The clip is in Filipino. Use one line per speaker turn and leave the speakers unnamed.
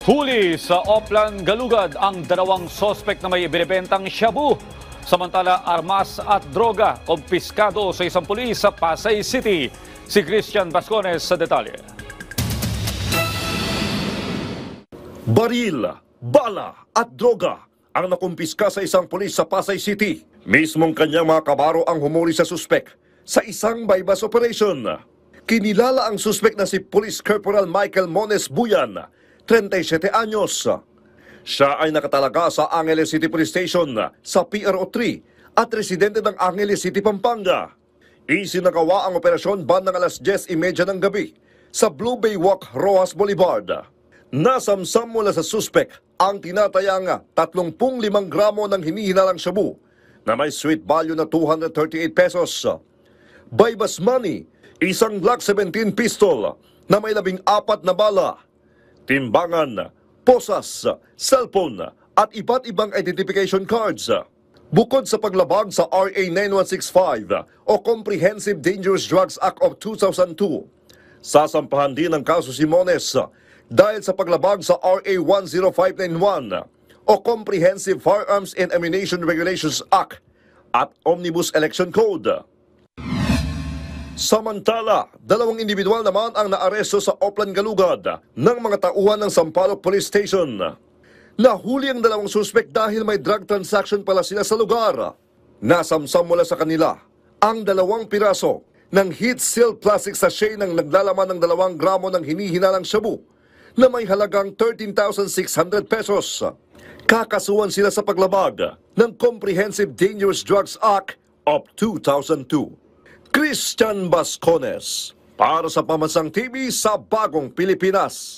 Huli sa Oplan Galugad ang dalawang sospek na may binibentang shabu. Samantala, armas at droga kumpiskado sa isang pulis sa Pasay City. Si Christian Bascones sa detalye.
Baril, bala at droga ang nakumpiska sa isang pulis sa Pasay City. Mismong kanyang mga kabaro ang humuli sa suspek sa isang bypass operation. Kinilala ang suspek na si Police Corporal Michael Mones Buyan, 37 anyos. Siya ay nakatalaga sa Angeles City Police Station sa PRO3 at residente ng Angeles City, Pampanga. Isinagawa ang operasyon bandang alas 10:30 ng gabi sa Blue Bay Walk, Rojas Boulevard. Nasamsam mula sa suspek ang tinatayang 35 gramo ng hinihinalang shabu na may sweet value na 238 pesos. Bypass money, isang Glock 17 pistol na may 14 na bala, timbangan, posas, cellphone at iba't ibang identification cards. Bukod sa paglabag sa RA 9165 o Comprehensive Dangerous Drugs Act of 2002, sasampahan din ang kaso si Mones dahil sa paglabag sa RA 10591 o Comprehensive Firearms and Ammunition Regulations Act at Omnibus Election Code. Samantala, dalawang individual naman ang naaresto sa Oplan Galugad ng mga tauhan ng Sampaloc Police Station. Nahuli ang dalawang suspek dahil may drug transaction pala sila sa lugar. Nasamsam mula sa kanila ang 2 piraso ng heat-sealed plastic sachet ng naglalaman ng 2 gramo ng hinihinalang shabu na may halagang 13,600 pesos. Kakasuhan sila sa paglabag ng Comprehensive Dangerous Drugs Act of 2002. Christian Bascones para sa Pamansang TV sa Bagong Pilipinas.